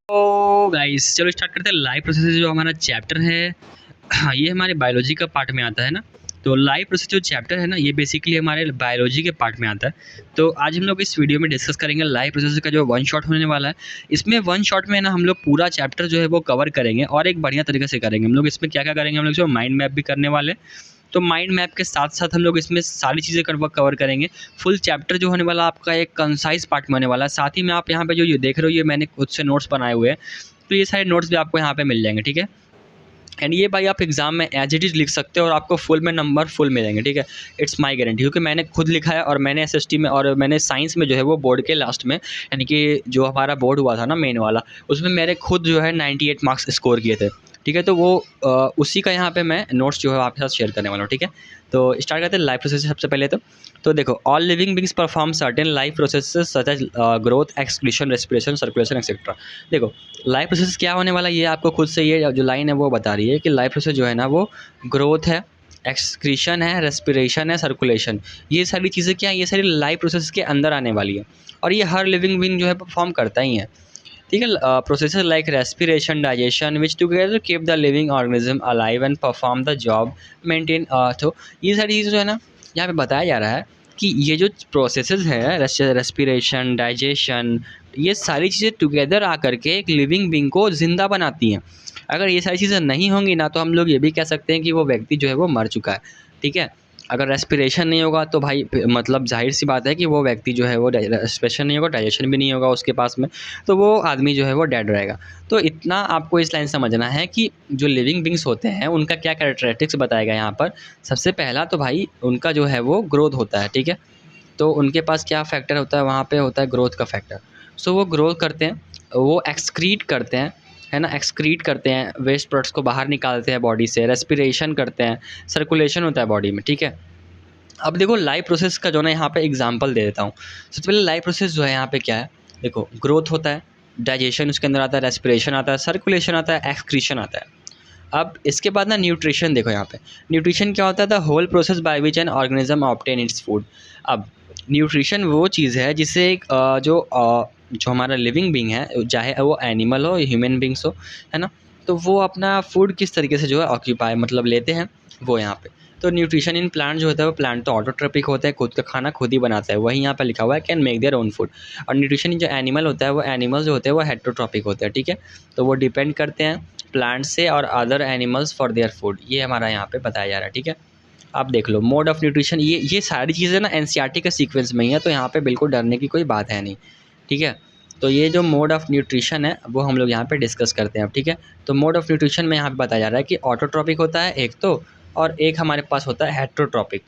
तो गाइस चलो स्टार्ट करते हैं। लाइव प्रोसेस जो हमारा चैप्टर है ये हमारे बायोलॉजी का पार्ट में आता है ना। तो लाइव प्रोसेस जो चैप्टर है ना ये बेसिकली हमारे बायोलॉजी के पार्ट में आता है। तो आज हम लोग इस वीडियो में डिस्कस करेंगे लाइव प्रोसेस का जो वन शॉट होने वाला है। इसमें वन शॉट में ना हम लोग पूरा चैप्टर जो है वो कवर करेंगे और एक बढ़िया तरीके से करेंगे। हम लोग इसमें क्या क्या करेंगे, हम लोग जो माइंड मैप भी करने वाले हैं। तो माइंड मैप के साथ साथ हम लोग इसमें सारी चीज़ें कवर करेंगे। फुल चैप्टर जो होने वाला आपका एक कंसाइज पार्ट में होने वाला है। साथ ही में आप यहाँ पे जो ये देख रहे हो ये मैंने खुद से नोट्स बनाए हुए हैं। तो ये सारे नोट्स भी आपको यहाँ पे मिल जाएंगे, ठीक है। एंड ये भाई आप एग्जाम में एज इट इज़ लिख सकते हो और आपको फुल में नंबर फुल मिलेंगे, ठीक है। इट्स माय गारंटी, क्योंकि मैंने खुद लिखा है और मैंने एसएसटी में और मैंने साइंस में जो है वो बोर्ड के लास्ट में, यानी कि जो हमारा बोर्ड हुआ था ना मेन वाला, उसमें मेरे खुद जो है 98 मार्क्स स्कोर किए थे, ठीक है। तो वो उसी का यहाँ पे मैं नोट्स जो है आपके साथ शेयर करने वाला हूँ, ठीक है। तो स्टार्ट करते हैं लाइफ प्रोसेस से सबसे पहले। तो देखो, all living beings perform certain life processes such as growth, excretion, respiration, circulation etcetera. देखो लाइफ प्रोसेस क्या होने वाला है, ये आपको खुद से ये जो लाइन है वो बता रही है कि लाइफ प्रोसेस जो है ना वो ग्रोथ है, एक्सक्रीशन है, रेस्पिरेशन है, सर्कुलेशन, ये सारी चीज़ें क्या है, ये सारी लाइफ प्रोसेस के अंदर आने वाली है। और ये हर लिविंग बींग जो है परफॉर्म करता ही है, ठीक है। Processes like respiration, digestion which together keep the living organism alive and perform the job maintain earth. ये सारी चीज़ें जो है ना यहाँ पे बताया जा रहा है कि ये जो प्रोसेसेस है, रेस्पिरेशन, डाइजेशन, ये सारी चीज़ें टुगेदर आकर के एक लिविंग बींग को ज़िंदा बनाती हैं। अगर ये सारी चीज़ें नहीं होंगी ना तो हम लोग ये भी कह सकते हैं कि वो व्यक्ति जो है वो मर चुका है, ठीक है। अगर रेस्पिरेशन नहीं होगा तो भाई मतलब जाहिर सी बात है कि वो व्यक्ति जो है वो रेस्पिरेशन नहीं होगा, डाइजेशन भी नहीं होगा उसके पास में, तो वो आदमी जो है वो डेड रहेगा। तो इतना आपको इस लाइन समझना है कि जो लिविंग बींग्स होते हैं उनका क्या कैरेक्टरिस्टिक्स बताया गया यहाँ पर। सबसे पहला तो भाई उनका जो है वो ग्रोथ होता है, ठीक है। तो उनके पास क्या फैक्टर होता है, वहाँ पे होता है ग्रोथ का फैक्टर। सो वो ग्रोथ करते हैं, वो एक्सक्रीट करते हैं, है ना, एक्सक्रीट करते हैं, वेस्ट प्रोडक्ट्स को बाहर निकालते हैं बॉडी से, रेस्पिरेशन करते हैं, सर्कुलेशन होता है बॉडी में, ठीक है। अब देखो लाइव प्रोसेस का जो ना यहाँ पे एग्जांपल दे देता हूँ। सबसे पहले लाइव प्रोसेस जो है यहाँ पे क्या है, देखो ग्रोथ होता है, डाइजेशन उसके अंदर आता है, रेस्पिरेशन आता है, सर्कुलेशन आता है, एक्सक्रीशन आता है। अब इसके बाद ना न्यूट्रिशन देखो यहाँ पे। न्यूट्रिशन क्या होता है, the whole process by which an organism obtain its food. अब न्यूट्रिशन वो चीज़ है जिससे एक जो हमारा लिविंग बींग है, चाहे वो एनिमल हो ह्यूमन बींग्स हो, है ना, तो वो अपना फूड किस तरीके से जो है ऑक्यूपाई मतलब लेते हैं वो यहाँ पे। तो न्यूट्रिशन इन प्लांट जो होता है वो प्लांट तो ऑटोट्रॉपिक होता है, खुद का खाना खुद ही बनाता है, वही यहाँ पे लिखा हुआ है can make their own food. और न्यूट्रिशन इन जो एनिमल होता है वो एनिमल्स जो होते हैं वो हेट्रोट्रॉपिक होते हैं, ठीक है। तो वो डिपेंड करते हैं प्लांट से और other animals for their food, ये हमारा यहाँ पे बताया जा रहा है, ठीक है। आप देख लो मोड ऑफ न्यूट्रिशन, ये सारी चीज़ें ना एनसीईआरटी के सीक्वेंस में ही है, तो यहाँ पे बिल्कुल डरने की कोई बात है नहीं, ठीक है। तो ये जो मोड ऑफ न्यूट्रिशन है वो हम लोग यहाँ पे डिस्कस करते हैं अब, ठीक है। तो मोड ऑफ न्यूट्रिशन में यहाँ पे बताया जा रहा है कि ऑटोट्रॉपिक होता है एक तो, और एक हमारे पास होता है हेट्रोट्रॉपिक,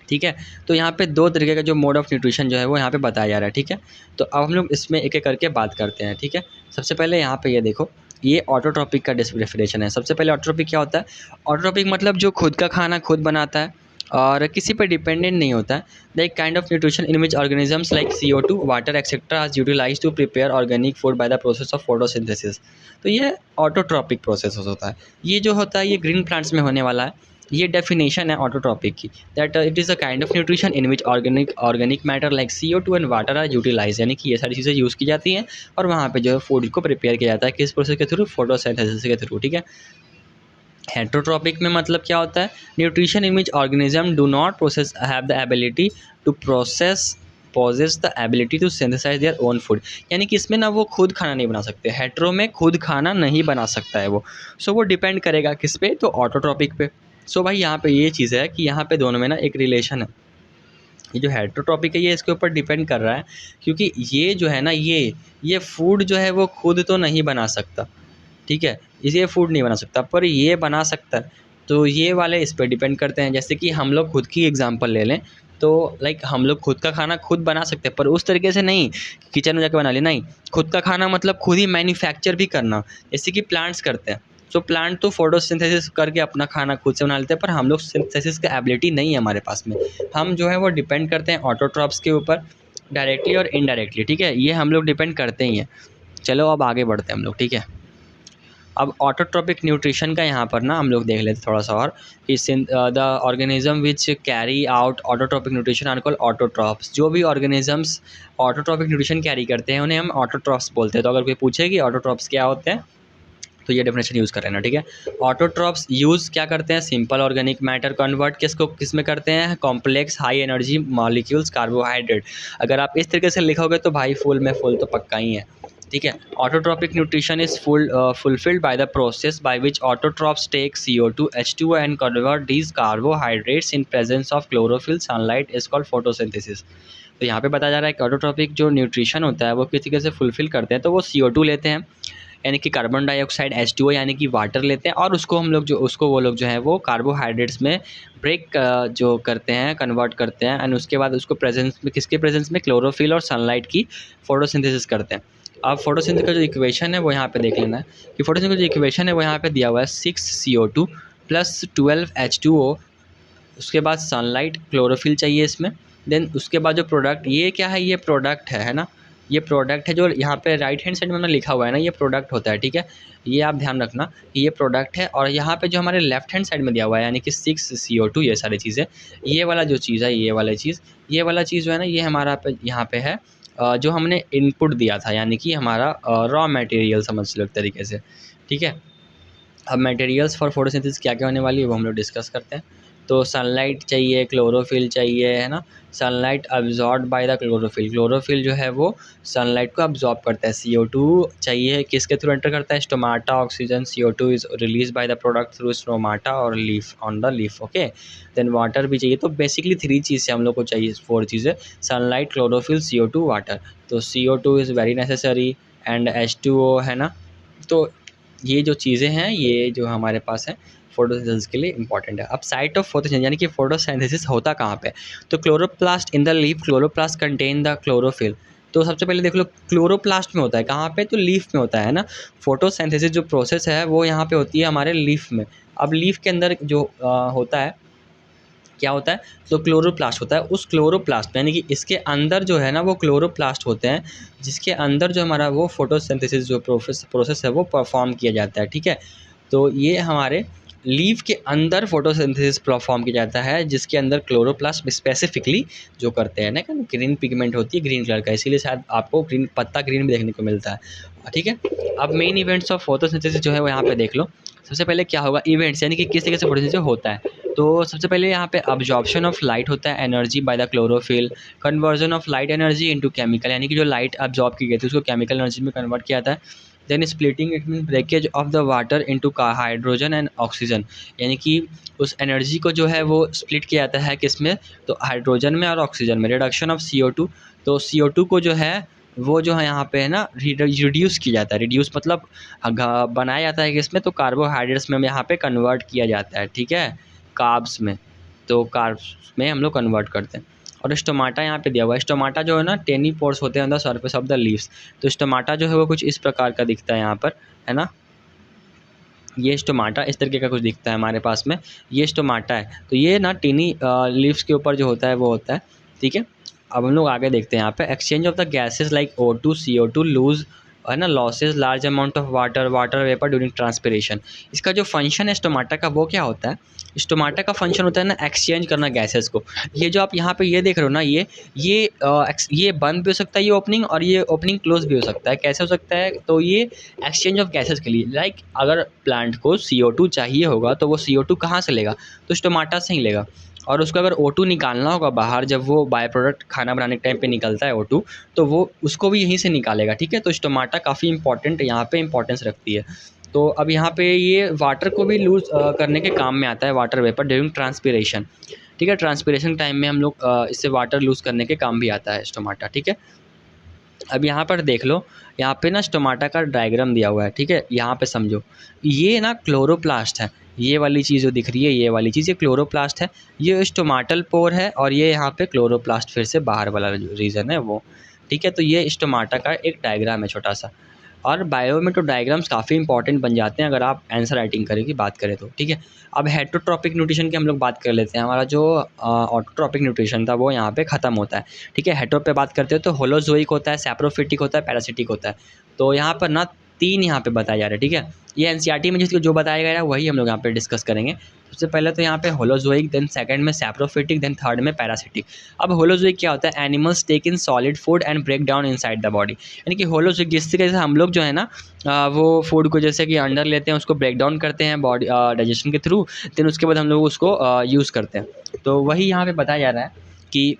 ठीक है। तो यहाँ पे दो तरीके का जो मोड ऑफ न्यूट्रिशन जो है वो यहाँ पे बताया जा रहा है, ठीक है। तो अब हम लोग इसमें एक एक करके बात करते हैं, ठीक है। सबसे पहले यहाँ पे ये देखो, ये ऑटोट्रॉपिक का डेफिनेशन है। सबसे पहले ऑटोट्रॉपिक क्या होता है, ऑटोट्रॉपिक मतलब जो खुद का खाना खुद बनाता है और किसी पर डिपेंडेंट नहीं होता है। The kind of nutrition in which organisms like CO2, water etcetera are utilise to prepare organic food by the process of photosynthesis. तो ये ऑटोट्रॉपिक प्रोसेस होता है। ये जो होता है ये ग्रीन प्लांट्स में होने वाला है। ये डेफिनेशन है ऑटोट्रॉपिक की, that it is a kind of nutrition in which organic matter like CO2 and water are utilise, यानी कि ये सारी चीज़ें यूज़ की जाती हैं और वहाँ पे जो है फूड को प्रिपेयर किया जाता है किस प्रोसेस के थ्रू, फोटोसिंथेसिस के थ्रू, ठीक है। हेट्रोट्रॉपिक में मतलब क्या होता है, nutrition in which organism do not process have the ability to process possess the ability to synthesise their own food, यानी कि इसमें ना वो खुद खाना नहीं बना सकते। हेट्रो में खुद खाना नहीं बना सकता है वो। सो वो डिपेंड करेगा किस पे, तो ऑटोट्रॉपिक पे। सो भाई यहाँ पे ये चीज़ है कि यहाँ पे दोनों में ना एक रिलेशन है। ये जो हेट्रोट्रॉपिक है ये इसके ऊपर डिपेंड कर रहा है, क्योंकि ये जो है ना ये फूड जो है वो खुद तो नहीं बना सकता, ठीक है। ये फूड नहीं बना सकता पर ये बना सकता है। तो ये वाले इस पे डिपेंड करते हैं। जैसे कि हम लोग खुद की एग्जांपल ले लें तो लाइक हम लोग खुद का खाना खुद बना सकते हैं, पर उस तरीके से नहीं किचन में जाकर बना ले, नहीं। खुद का खाना मतलब खुद ही मैन्युफैक्चर भी करना, जैसे कि प्लांट्स करते हैं। सो प्लांट तो फोटोसिंथेसिस करके अपना खाना खुद से बना लेते हैं, पर हम लोग सिंथेसिस का एबिलिटी नहीं है हमारे पास में। हम जो है वो डिपेंड करते हैं ऑटोट्रॉप्स के ऊपर, डायरेक्टली और इनडायरेक्टली, ठीक है। ये हम लोग डिपेंड करते ही हैं। चलो अब आगे बढ़ते हैं हम लोग, ठीक है। अब ऑटोट्रॉपिक न्यूट्रिशन का यहाँ पर ना हम लोग देख लेते थोड़ा सा और कि the organism which carry out autotrophic nutrition are called autotrophs. जो भी ऑर्गेनिजम्स ऑटोट्रॉपिक न्यूट्रिशन कैरी करते हैं उन्हें हम ऑटोट्रॉप्स बोलते हैं। तो अगर कोई पूछे कि ऑटोट्रॉप्स क्या होते हैं तो ये डेफिनेशन यूज़ कर लेना, ठीक है। ऑटोट्रॉप्स यूज़ क्या करते हैं, सिंपल ऑर्गेनिक मैटर कन्वर्ट किस में करते हैं, complex high energy molecules carbohydrate. अगर आप इस तरीके से लिखोगे तो भाई फुल में फुल तो पक्का ही है, ठीक है। Autotrophic nutrition is fulfilled by the process by which autotrophs take CO2 H2O and convert these carbohydrates in presence of chlorophyll sunlight is called photosynthesis. तो यहाँ पे बताया जा रहा है कि ऑटोट्रॉपिक जो न्यूट्रिशन होता है वो किस तरीके से फुलफिल करते हैं। तो वो CO2 लेते हैं यानी कि कार्बन डाइऑक्साइड H2O यानी कि वाटर लेते हैं, और उसको हम लोग वो लोग जो है वो कार्बोहाइड्रेट्स में ब्रेक जो करते हैं, कन्वर्ट करते हैं, एंड उसके बाद उसको प्रेजेंस में किसके प्रेजेंस में, क्लोरोफिल और सनलाइट की फोटोसिंथेसिस करते हैं। अब फोटोसिंथेसिस का जो इक्वेशन है वो यहाँ पे देख लेना है कि फोटोसिंथेसिस का जो इक्वेशन है वो यहाँ पे दिया हुआ है 6 CO2 + 12 H2O, उसके बाद सनलाइट, क्लोरोफिल चाहिए इसमें। देन उसके बाद जो प्रोडक्ट, ये क्या है, ये प्रोडक्ट है ना, ये प्रोडक्ट है जो यहाँ पे राइट हैंड साइड में मैंने लिखा हुआ है ना, ये प्रोडक्ट होता है, ठीक है। ये आप ध्यान रखना कि ये प्रोडक्ट है, और यहाँ पे जो हमारे लेफ्ट हैंड साइड में दिया हुआ है यानी कि 6 CO2, ये सारी चीज़ें, ये वाला जो चीज़ है, ये वाला चीज़ जो है ना, ये हमारा यहाँ पे है जो हमने इनपुट दिया था, यानी कि हमारा रॉ मटेरियल समझ लो एक तरीके से, ठीक है। अब मटेरियल्स फॉर फोटोसिंथेसिस क्या क्या होने वाली है वो हम लोग डिस्कस करते हैं। तो सनलाइट चाहिए, क्लोरोफिल चाहिए, है ना। Sunlight absorb by the chlorophyll, chlorophyll जो है वो सनलाइट को अब्जॉर्ब करता है। CO2 चाहिए, किसके थ्रू एंटर करता है, stomata oxygen. CO2 is release by the product through stomata और leaf, on the leaf, okay. Then water भी चाहिए। तो बेसिकली 3 चीज़ से हम लोग को चाहिए, 4 चीज़ें, सनलाइट, क्लोरोफिल, CO2, वाटर। तो CO2 is very necessary and H2O, है ना। तो ये जो चीज़ें हैं, ये जो हमारे पास है फोटोसिंथेसिस के लिए इंपॉर्टेंट है। अब साइट ऑफ फोटोसिंथेसिस यानी कि फोटोसिंथेसिस होता कहाँ पे, तो chloroplast in the leaf, chloroplast contain the chlorophyll. तो सबसे पहले देख लो क्लोरोप्लास्ट में होता है, कहाँ पे, तो लीफ में होता है ना। फोटोसिंथेसिस जो प्रोसेस है वो यहाँ पे होती है हमारे लीफ में। अब लीफ के अंदर जो होता है, क्या होता है, तो क्लोरोप्लास्ट होता है। उस क्लोरोप्लास्ट यानी कि इसके अंदर जो है ना वो क्लोरोप्लास्ट होते हैं, जिसके अंदर जो हमारा वो फोटोसिंथेसिस जो प्रोसेस है वो परफॉर्म किया जाता है, ठीक है। तो ये हमारे लीफ के अंदर फोटोसिंथेसिस परफॉर्म किया जाता है, जिसके अंदर क्लोरोप्लास्ट स्पेसिफिकली जो करते हैं ना, ग्रीन पिगमेंट होती है ग्रीन कलर का, इसीलिए शायद आपको ग्रीन पत्ता ग्रीन भी देखने को मिलता है, ठीक है। अब मेन इवेंट्स ऑफ फोटोसिंथेसिस जो है वो यहाँ पे देख लो। सबसे पहले क्या होगा, इवेंट्स यानी कि किस तरीके से फोटोसिंथेसिस होता है। तो सबसे पहले यहाँ पे अब्जॉर्प्शन ऑफ लाइट होता है, energy by the chlorophyll, conversion of light energy into chemical, यानी कि जो लाइट अब्जॉर्ब की गई थी उसको केमिकल एनर्जी में कन्वर्ट किया जाता है। Then splitting, it mean breakage of the water into hydrogen and oxygen, यानी कि उस एनर्जी को जो है वो स्प्लिट किया जाता है किस में, तो हाइड्रोजन में और ऑक्सीजन में। रिडक्शन ऑफ CO2, तो CO2 को जो है वो जो है यहाँ पे है ना रिड्यूस किया जाता है। रिड्यूस मतलब बनाया जाता है किसमें, तो कार्बोहाइड्रेट्स में यहाँ पे कन्वर्ट किया जाता है, ठीक है, कार्ब्स में। तो कार्ब्स में हम लोग कन्वर्ट करते हैं। और स्टोमाटा यहाँ पे दिया हुआ है। स्टोमाटा जो है ना, टेनी पोर्स होते हैं on the surface of the leaves. तो स्टोमाटा जो है वो कुछ इस प्रकार का दिखता है यहाँ पर, है ना। ये स्टोमाटा इस तरीके का कुछ दिखता है हमारे पास में, ये स्टोमाटा है। तो ये ना टीनी लीव्स के ऊपर जो होता है वो होता है, ठीक है। अब हम लोग आगे देखते हैं यहाँ पे exchange of the gases like O2 CO2 lose, है ना, loses large amount of water vapour during transpiration. इसका जो फंक्शन है स्टोमाटा का वो क्या होता है, स्टोमाटा का फंक्शन होता है ना एक्सचेंज करना गैसेस को। ये जो आप यहाँ पे ये देख रहे हो ना, ये बंद भी हो सकता है ये ओपनिंग, और ये ओपनिंग क्लोज भी हो सकता है। कैसे हो सकता है, तो ये एक्सचेंज ऑफ गैसेस के लिए, लाइक अगर प्लांट को CO2 चाहिए होगा तो वो CO2 कहाँ से लेगा, तो स्टोमाटा से ही लेगा। और उसको अगर O2 निकालना होगा बाहर, जब वो बाय प्रोडक्ट खाना बनाने के टाइम पे निकलता है O2, तो वो उसको भी यहीं से निकालेगा, ठीक है। तो स्टोमाटा काफ़ी इंपॉर्टेंट यहाँ पे इंपॉर्टेंस रखती है। तो अब यहाँ पे ये वाटर को भी लूज करने के काम में आता है, वाटर वेपर ड्यूरिंग ट्रांसपिरेशन, ठीक है। ट्रांसपिरेशन टाइम में हम लोग इससे वाटर लूज़ करने के काम भी आता है स्टोमाटा, ठीक है। अब यहाँ पर देख लो, यहाँ पे ना स्टोमाटा का डायग्राम दिया हुआ है, ठीक है। यहाँ पे समझो, ये ना क्लोरोप्लास्ट है, ये वाली चीज़ जो दिख रही है, ये वाली चीज़, ये क्लोरोप्लास्ट है। ये स्टोमाटल पोर है, और ये यहाँ पे क्लोरोप्लास्ट फिर से बाहर वाला जो रीजन है वो, ठीक है। तो ये स्टोमाटा का एक डायग्राम है छोटा सा। और बायो में तो डायग्राम्स काफ़ी इंपॉर्टेंट बन जाते हैं अगर आप आंसर राइटिंग करने की बात करें तो, ठीक है। अब हेटरोट्रॉपिक न्यूट्रिशन की हम लोग बात कर लेते हैं। हमारा जो ऑटोट्रॉपिक न्यूट्रिशन था वो यहाँ पे ख़त्म होता है, ठीक है। हेटरो पे बात करते हो तो होलोजोइक होता है, सैप्रोफिटिक होता है, पैरासिटिक होता है। तो यहाँ पर ना 3 यहाँ पे बताए जा रहे हैं, ठीक है। ये एनसीईआरटी में जिसको जो बताया गया है वही हम लोग यहाँ पे डिस्कस करेंगे। सबसे पहले तो यहाँ पे होलोजोइक, देन सेकंड में सैप्रोफिटिक, देन थर्ड में पैरासिटिक। अब होलोजोइक क्या होता है? Animals take in solid food and break down inside the body. यानी कि होलोजोइक जिस तरीके से हम लोग जो है ना वो फूड को जैसे कि अंडर लेते हैं, उसको ब्रेक डाउन करते हैं बॉडी डाइजेशन के थ्रू, देन उसके बाद हम लोग उसको यूज़ करते हैं। तो वही यहाँ पे बताया जा रहा है कि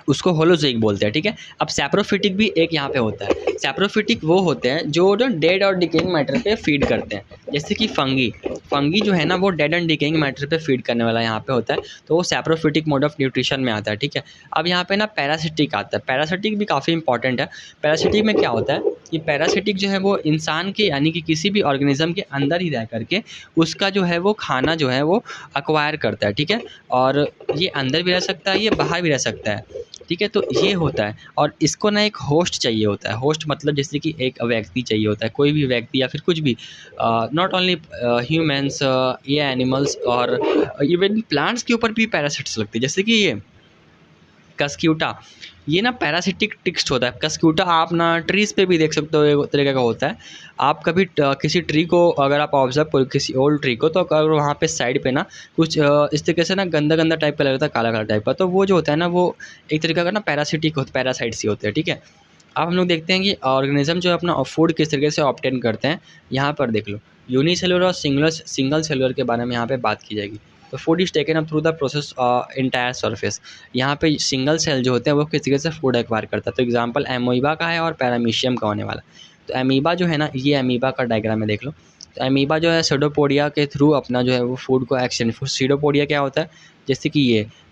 उसको होलोजोइक बोलते हैं, ठीक है। अब सैप्रोफिटिक भी एक यहाँ पे होता है। सैप्रोफिटिक वो होते हैं जो डेड और डिकेइंग मैटर पे फीड करते हैं, जैसे कि फंगी जो है ना वो डेड एंड डिकेइंग मैटर पे फीड करने वाला यहाँ पे होता है, तो वो सैप्रोफिटिक मोड ऑफ न्यूट्रिशन में आता है, ठीक है। अब यहाँ पे ना पैरासिटिक आता है। पैरासिटिक भी काफ़ी इंपॉर्टेंट है। पैरासिटिक में क्या होता है कि पैरासिटिक जो है वो इंसान के यानी कि किसी भी ऑर्गेनिज्म के अंदर ही रह करके उसका जो है वो खाना जो है वो अक्वायर करता है, ठीक है। और ये अंदर भी रह सकता है, ये बाहर भी रह सकता है, ठीक है। तो ये होता है और इसको ना एक होस्ट चाहिए होता है। होस्ट मतलब जैसे कि एक व्यक्ति चाहिए होता है, कोई भी व्यक्ति या फिर कुछ भी, नॉट ओनली ह्यूमन्स, ये एनिमल्स और इवन प्लांट्स के ऊपर भी पैरासिट्स लगते हैं, जैसे कि ये कस्क्यूटा, ये ना पैरासिटिक टिक्स्ट होता है। कस्क्यूटा आप ना ट्रीज़ पे भी देख सकते हो, एक तरीके का होता है। आप कभी किसी ट्री को अगर आप ऑब्जर्व करो, किसी ओल्ड ट्री को, तो अगर वहाँ पे साइड पे ना कुछ इस तरीके से ना गंदा गंदा टाइप का लग रहा था, काला काला टाइप का, तो वो जो होता है ना वो एक तरीके का ना पैरासिटिक पैरासाइट्स ही होते हैं, ठीक है। अब हम लोग देखते हैं कि ऑर्गेनिज्म जो है अपना फूड किस तरीके से ऑब्टेन करते हैं। यहाँ पर देख लो, यूनिसेलुलर और सिंगल सेलुलर के बारे में यहाँ पे बात की जाएगी। तो food is taken up through the process entire surface. यहाँ पे सिंगल सेल जो होते हैं वो किस तरीके से फूड एक्वायर करता है। तो एग्जांपल एमोइबा का है और पैरामीशियम का होने वाला। तो एमीबा जो है ना, ये एमीबा का डायग्राम में देख लो। तो एमीबा जो है सीडोपोडिया के थ्रू अपना जो है वो फूड को एक्सचेंज। सीडोपोडिया क्या होता है? जैसे कि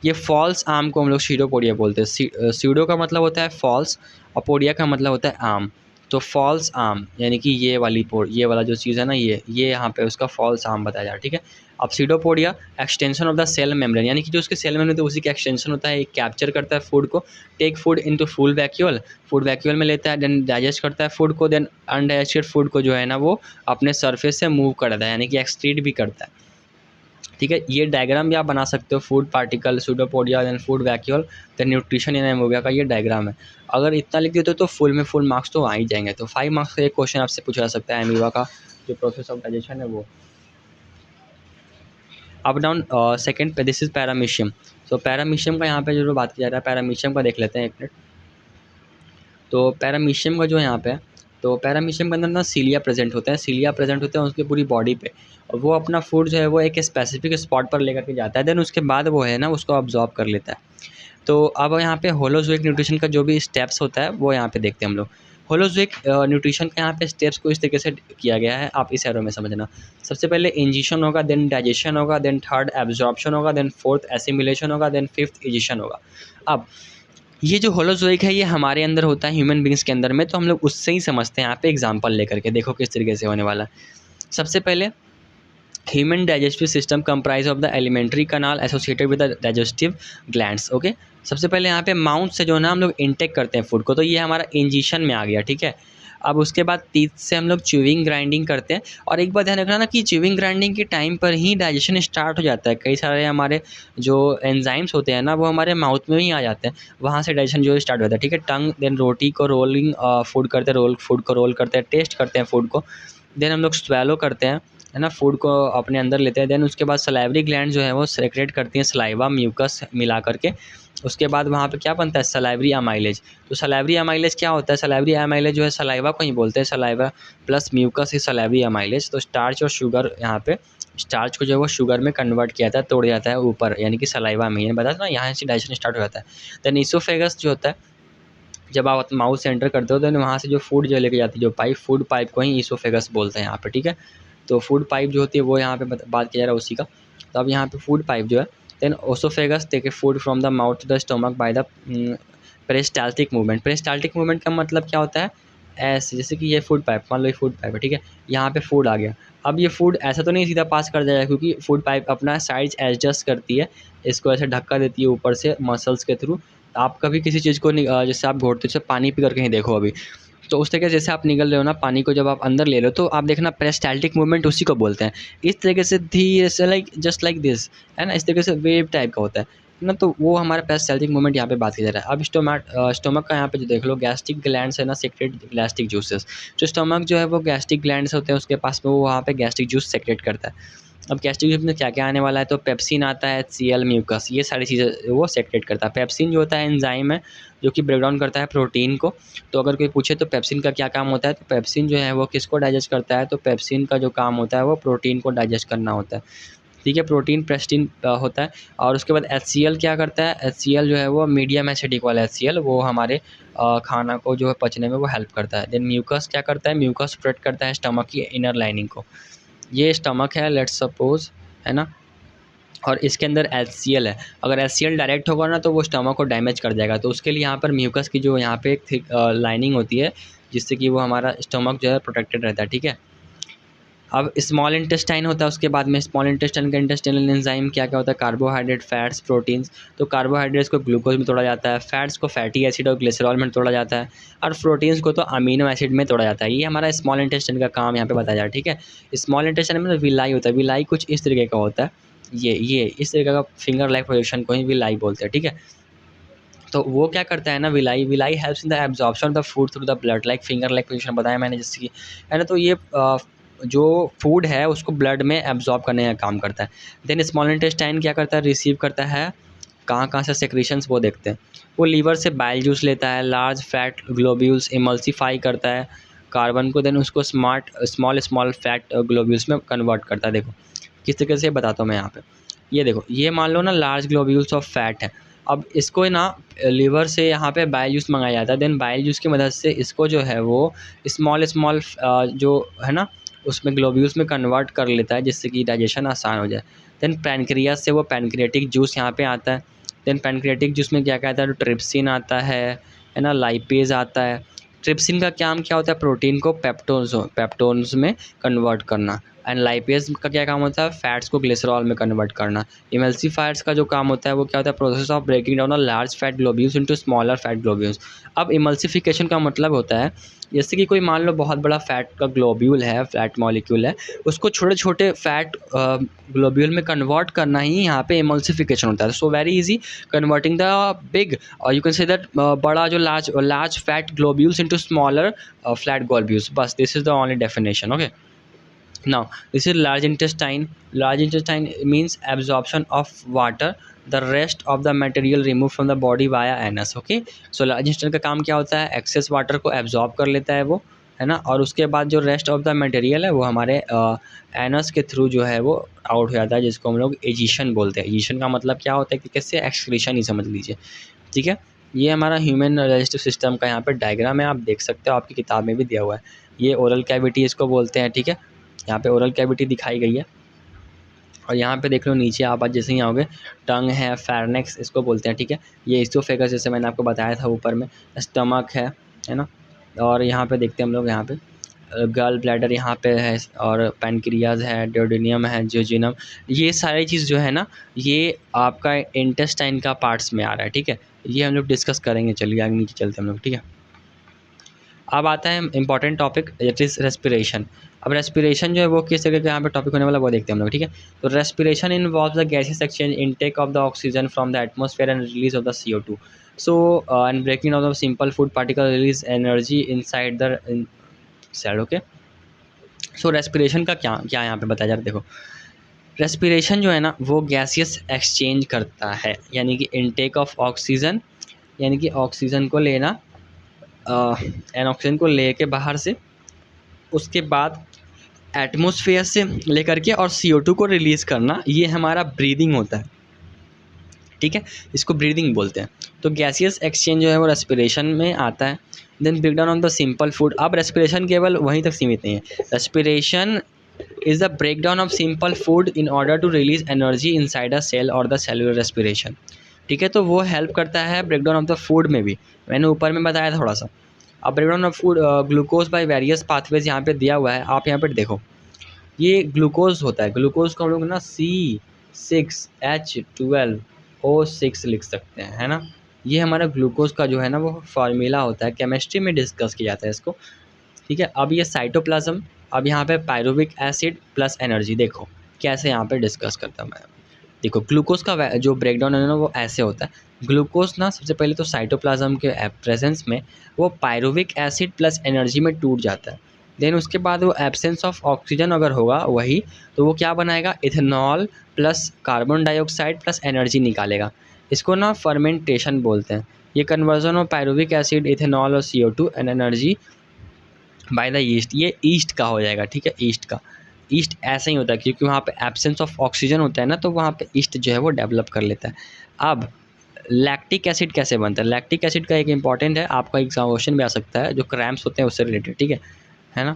ये फॉल्स आम को हम लोग सीडोपोडिया बोलते हैं। सीडो का मतलब होता है फॉल्स और पोडिया का मतलब होता है आम। तो फॉल्स आम यानी कि ये वाला जो चीज़ है ना, ये यहाँ पे उसका फॉल्स आम बताया जा रहा है, ठीक है। अब pseudopodia extension of the cell membrane, यानी कि जो उसके सेल मेम्ब्रेन होता है उसी का एक्सटेंशन होता है, एक कैप्चर करता है फूड को, take food into food vacuole में लेता है, देन डाइजेस्ट करता है फूड को, देन अनडाइजेस्टेड फूड को जो है ना वो अपने सरफेस से मूव करता है, यानी कि एक्सक्रीट भी करता है, ठीक है। ये डायग्राम भी आप बना सकते हो, food particle, pseudopodia, then food vacuole, then nutrition in amoeba का ये डायग्राम है। अगर इतना लिख देते हो तो फुल में फुल मार्क्स तो आ ही जाएंगे। तो 5 मार्क्स का एक क्वेश्चन आपसे पूछा जा सकता है एमीबा का जो प्रोसेस ऑफ डाइजेशन है वो। अप डाउन सेकंड पे दिस इज पैरामीशियम। तो पैरामीशियम का यहाँ पे जो बात किया जा रहा है, पैरामीशियम का देख लेते हैं एक मिनट। तो पैरामीशियम का जो है यहाँ पे, तो पैरामीशियम के अंदर ना सीलिया प्रेजेंट होते हैं उसकी पूरी बॉडी पे, और वो अपना फूड जो है वो एक स्पेसिफिक स्पॉट पर लेकर के जाता है, देन उसके बाद वो है ना उसको ऑब्जॉर्व कर लेता है। तो अब यहाँ पे होलोजोइक न्यूट्रिशन का जो भी स्टेप्स होता है वो यहाँ पे देखते हैं हम लोग। होलोजोइक न्यूट्रिशन का यहाँ पे स्टेप्स को इस तरीके से किया गया है, आप इस एरो में समझना। सबसे पहले इंजेशन होगा, देन डाइजेशन होगा, देन थर्ड एब्जॉर्प्शन होगा, देन फोर्थ एसिमिलेशन होगा, देन फिफ्थ इजेशन होगा। अब ये जो होलोजोइक है ये हमारे अंदर होता है, ह्यूमन बींग्स के अंदर में, तो हम लोग उससे ही समझते हैं। यहाँ पे एग्जाम्पल लेकर के देखो किस तरीके से होने वाला है। सबसे पहले human digestive system comprise of the elementary kanal associated with the digestive glands. Okay, सबसे पहले यहाँ पे माउथ से जो है ना हम लोग इनटेक करते हैं फूड को, तो ये हमारा इंजेशन में आ गया, ठीक है। अब उसके बाद टीथ से हम लोग च्यूइंग ग्राइंडिंग करते हैं, और एक बात ध्यान रखना ना कि च्यूइंग ग्राइंडिंग के टाइम पर ही डाइजेशन स्टार्ट हो जाता है। कई सारे हमारे जो एंजाइम्स होते हैं ना वो हमारे माउथ में ही आ जाते हैं, वहाँ से डाइजेशन जो स्टार्ट होता है, ठीक है। टंग, देन रोटी को रोलिंग फूड करते हैं, फूड को रोल करते हैं, टेस्ट करते हैं फूड को, देन हम लोग स्वेलो करते हैं, है ना, फूड को अपने अंदर लेते हैं। देन उसके बाद सलाइवरी ग्लैंड जो है वो सेक्रेट करती हैं सलाइवा म्यूकस मिला करके। उसके बाद वहाँ पे क्या बनता है? Salivary amylase. तो सलाइवरी अमाइलेज क्या होता है? सलाइवरी अमाइलेज जो है सलाइवा को ही बोलते हैं, सलाइवा प्लस म्यूकस ही सलाइवरी अमाइलेज। तो स्टार्च और शुगर, यहाँ पे स्टार्च को जो है वो शुगर में कन्वर्ट किया जाता है, तोड़ जाता है ऊपर, यानी कि सलाइवा में, यानी बता ना यहाँ से डाइजेशन स्टार्ट हो जाता है। देन ईसोफेगस जो होता है, जब आप माउथ से एंटर करते हो तो वहाँ से जो फूड जो लेके जाती है जो पाइप, फूड पाइप को ही ईसोफेगस बोलते हैं यहाँ पे, ठीक है। तो फूड पाइप जो होती है वो यहाँ पे बात किया जा रहा है उसी का। तो अब यहाँ पे फूड पाइप जो है, then oesophagus take a food from the mouth to the stomach by the peristaltic movement. Peristaltic movement का मतलब क्या होता है? ऐसे जैसे कि ये फूड पाइप, मान लो ये फूड पाइप है, ठीक है, यहाँ पे फूड आ गया। अब ये फूड ऐसा तो नहीं सीधा पास कर जाएगा, क्योंकि फूड पाइप अपना साइज एडजस्ट करती है, इसको ऐसे धक्का देती है ऊपर से मसल्स के थ्रू। आप कभी किसी चीज़ को जैसे आप घोटते हो, पानी पी करके ही देखो अभी, तो उस तरीके से जैसे आप निगल रहे हो ना पानी को, जब आप अंदर ले लो तो आप देखना पेरिस्टाल्टिक मूवमेंट उसी को बोलते हैं। इस तरीके से धीरे से लाइक जस्ट लाइक दिस, है ना, इस तरीके से वेव टाइप का होता है। ना, तो वो हमारे पेरिस्टाल्टिक मूवमेंट यहाँ पे बात की जा रहा है। अब स्टोमक का यहाँ पे जो देख लो, गैस्ट्रिक ग्लैंड्स है ना, सेक्रेट गैस्ट्रिक जूसेस। जो स्टोमक जो है वो गैस्ट्रिक ग्लैंड्स होते हैं उसके पास में, वो वहाँ पे गैस्ट्रिक जूस सेक्रेट करता है। अब गैस्ट्रिक जूस में क्या-क्या आने वाला है, तो पेप्सिन आता है, HCl, म्यूकस, ये सारी चीज़ें वो सेक्रेट करता है। पेप्सिन जो होता है एंजाइम है जो कि ब्रेक डाउन करता है प्रोटीन को। तो अगर कोई पूछे तो पेप्सिन का क्या काम होता है, तो पेप्सिन जो है वो किसको डाइजेस्ट करता है, तो पेप्सिन का जो काम होता है वो प्रोटीन को डाइजेस्ट करना होता है। ठीक है, प्रोटीन पेस्टिन होता है। और उसके बाद HCl क्या करता है, HCl जो है वो मीडियम एसिडिक वाला HCl, वो हमारे खाना को जो है पचने में वो हेल्प करता है। देन म्यूकस क्या करता है, म्यूकस प्रोटेक्ट करता है स्टमक की इनर लाइनिंग को। ये स्टमक है, लेट्स सपोज, है ना, और इसके अंदर HCl है। अगर HCl डायरेक्ट होगा ना तो वो स्टमक को डैमेज कर जाएगा, तो उसके लिए यहाँ पर म्यूकस की जो यहाँ पे एक थिक लाइनिंग होती है, जिससे कि वो हमारा स्टमक जो है प्रोटेक्टेड रहता है। ठीक है, अब स्मॉल इंटेस्टाइन होता है, उसके बाद में स्मॉल इंटेस्टाइन का इंटेस्टाइनल एंजाइम क्या-क्या होता है, कार्बोहाइड्रेट, फैट्स, प्रोटीन्स। तो कार्बोहाइड्रेट्स को ग्लूकोज में तोड़ा जाता है, फैट्स को फैटी एसिड और ग्लिसरॉल में तोड़ा जाता है, और प्रोटीन्स को तो अमीनो एसिड में तोड़ा जाता है। ये हमारा स्मॉल इंटेस्टाइन का काम यहाँ पे बताया जा रहा है। ठीक है, स्मॉल इंटेस्टाइन में विलाई होता है, विलाई कुछ इस तरीके का होता है, ये इस तरीके का फिंगर लाइक पोजीशन को ही विलाई बोलते हैं। ठीक है, तो वो क्या करता है ना, villi helps in the absorption of the food through the blood, like finger like position बताया मैंने जैसे कि, है ना। तो ये जो फूड है उसको ब्लड में एब्जॉर्ब करने का काम करता है। देन स्मॉल इंटेस्टाइन क्या करता है, रिसीव करता है कहाँ से सेक्रेशंस, वो देखते हैं। वो लीवर से बाइल जूस लेता है, लार्ज फैट ग्लोब्यूल्स इमल्सीफाई करता है कार्बन को, देन उसको स्मॉल फैट ग्लोब्यूल्स में कन्वर्ट करता है। देखो किस तरीके से बताता हूँ मैं यहाँ पे। ये देखो, ये मान लो ना लार्ज ग्लोब्यूल्स ऑफ फैट है। अब इसको ना लीवर से यहाँ पे बाइल जूस मंगाया जाता है, देन बाइल जूस की मदद से इसको जो है वो स्मॉल जो है ना उसमें ग्लोब्यूल्स में कन्वर्ट कर लेता है, जिससे कि डाइजेशन आसान हो जाए। देन पैनक्रियास से वो पैनक्रियाटिक जूस यहाँ पे आता है। देन पैनक्रियाटिक जूस में क्या क्या आता है, तो ट्रिप्सिन आता है ना, लाइपेज आता है। ट्रिप्सिन का काम क्या होता है, प्रोटीन को पेप्टोन्स में कन्वर्ट करना। एंड लाइपेज का क्या काम होता है, फैट्स को ग्लिसरॉल में कन्वर्ट करना। इमल्सीफायर्स का जो काम होता है वो क्या होता है, process of breaking down a large fat globules into smaller fat globules. अब इमल्सिफिकेशन का मतलब होता है, जैसे कि कोई मान लो बहुत बड़ा फैट का ग्लोब्यूल है, फैट मॉलिक्यूल है, उसको छोटे छोटे फैट ग्लोब्यूल में कन्वर्ट करना ही यहाँ पे इमल्सिफिकेशन होता है। So very easy converting the big, और यू कैन से दैट बड़ा जो large fat globules into smaller flat globules, बस this is the only definition. Okay, now this is large intestine. Large intestine means absorption of water, the rest of the material removed from the body via anus. Okay, so large intestine का काम क्या होता है, excess water को absorb कर लेता है वो, है ना, और उसके बाद जो रेस्ट ऑफ द मटेरियल है वो हमारे एनस के थ्रू जो है वो आउट हो जाता है, जिसको हम लोग एजिशन बोलते हैं। एजिशन का मतलब क्या होता है कि कैसे, एक्सक्रीशन ही समझ लीजिए। ठीक है, ये हमारा ह्यूमन डाइजेस्टिव सिस्टम का यहाँ पे डायग्राम है, आप देख सकते हो, आपकी किताब में भी दिया हुआ है। ये ओरल कैविटी इसको बोलते हैं। ठीक है, यहाँ पे ओरल कैविटी दिखाई गई है, और यहाँ पे देख लो नीचे आप जैसे ही आओगे, टंग है, फेरनेक्स इसको बोलते हैं। ठीक है, ये इसोफेगस जैसे मैंने आपको बताया था ऊपर में, स्टमक है ना, और यहाँ पे देखते हैं हम लोग, यहाँ पे गल ब्लैडर यहाँ पे है, और पैनक्रियाज है, ड्यूडेनियम है, जियोजिनम, ये सारी चीज़ जो है ना ये आपका इंटेस्टाइन का पार्ट्स में आ रहा है। ठीक है, ये हम लोग डिस्कस करेंगे, चलिए आगे नीचे चलते हैं हम लोग। ठीक है, अब आता है important topic, it is respiration. अब रेस्पिरेशन जो है वो किस तरह का यहाँ पे टॉपिक होने वाला वो देखते हैं हम लोग। ठीक है, तो respiration involves the gases exchange, intake of the oxygen from the atmosphere and release of the CO2, so and breaking of the simple food particle release energy inside the cell. Okay, so respiration का क्या क्या यहाँ पे बताया जा रहा है, देखो रेस्पिरेशन जो है ना वो गैसियस एक्सचेंज करता है, यानी कि इनटेक ऑफ ऑक्सीजन, यानी कि ऑक्सीजन को लेना, एन ऑक्सीजन को लेके बाहर से, उसके बाद एटमॉस्फेयर से लेकर के और CO2 को रिलीज़ करना, ये हमारा ब्रीदिंग होता है। ठीक है, इसको ब्रीदिंग बोलते हैं। तो गैसियस एक्सचेंज जो है वो रेस्पिरेशन में आता है। Then breakdown of the simple food. अब रेस्पिरेशन केवल वहीं तक सीमित नहीं है, respiration is the breakdown of simple food in order to release energy inside a cell और द सेलुलर रेस्पिरेशन। ठीक है, तो वो हेल्प करता है ब्रेकडाउन ऑफ द फूड में भी, मैंने ऊपर में बताया थोड़ा सा। अब breakdown of food glucose by various pathways यहाँ पे दिया हुआ है, आप यहाँ पे देखो, ये ग्लूकोज होता है। ग्लूकोज को हम लोग ना C6H12O6 लिख सकते हैं, है ना। ये हमारा ग्लूकोज का जो है ना वो फार्मूला होता है, केमिस्ट्री में डिस्कस किया जाता है इसको। ठीक है, अब ये साइटोप्लाज्म, अब यहाँ पे पायरुविक एसिड प्लस एनर्जी, देखो कैसे यहाँ पे डिस्कस करता हूँ मैं। देखो ग्लूकोज का जो ब्रेकडाउन है ना वो ऐसे होता है। ग्लूकोज ना सबसे पहले तो साइटोप्लाज्म के प्रेजेंस में वो पायरुविक एसिड प्लस एनर्जी में टूट जाता है। देन उसके बाद वो एब्सेंस ऑफ ऑक्सीजन अगर होगा वही, तो वो क्या बनाएगा, ethanol plus carbon dioxide plus energy निकालेगा। इसको ना फर्मेंटेशन बोलते हैं। ये conversion of pyruvic acid, ethanol और CO2 and energy by the east, ये ईस्ट का हो जाएगा, ठीक है। ईस्ट का, ईस्ट ऐसा ही होता है क्योंकि वहाँ पे एब्सेंस ऑफ ऑक्सीजन होता है ना, तो वहाँ पे ईस्ट जो है वो डेवलप कर लेता है। अब लैक्टिक एसिड कैसे बनता है? लैक्टिक एसिड का एक इंपॉर्टेंट है, आपका एग्जाम क्वेश्चन भी आ सकता है, जो क्रैम्प्स होते हैं उससे रिलेटेड, ठीक है ना।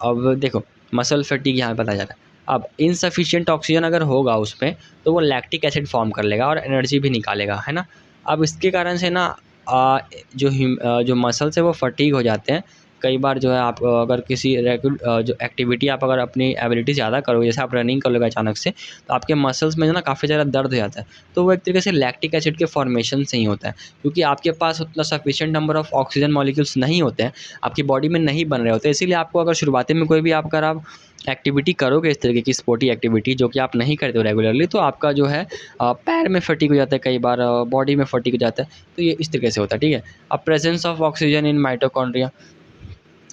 अब देखो मसल फटीग यहाँ पे बताया जा रहा है। अब इनसफिशिएंट ऑक्सीजन अगर होगा उसमें, तो वो लैक्टिक एसिड फॉर्म कर लेगा और एनर्जी भी निकालेगा, है ना। अब इसके कारण से ना जो मसल्स है वो फटीग हो जाते हैं। कई बार जो है आप अगर किसी जो एक्टिविटी आप अगर अपनी एबिलिटी ज़्यादा करोगे, जैसे आप रनिंग कर लोगे अचानक से, तो आपके मसल्स में जो ना काफ़ी ज़्यादा दर्द हो जाता है। तो वो एक तरीके से लैक्टिक एसिड के फॉर्मेशन से ही होता है, क्योंकि आपके पास उतना sufficient number of oxygen molecules नहीं होते हैं, आपकी बॉडी में नहीं बन रहे होते। इसीलिए आपको अगर शुरुआती में कोई भी आप एक्टिविटी करोगे, इस तरीके की स्पोर्टी एक्टिविटी जो कि आप नहीं करते हो रेगुलरली, तो आपका जो है पैर में फटीग हो जाता है, कई बार बॉडी में फटीग हो जाता है। तो ये इस तरीके से होता है, ठीक है। अब presence of oxygen in mitochondria,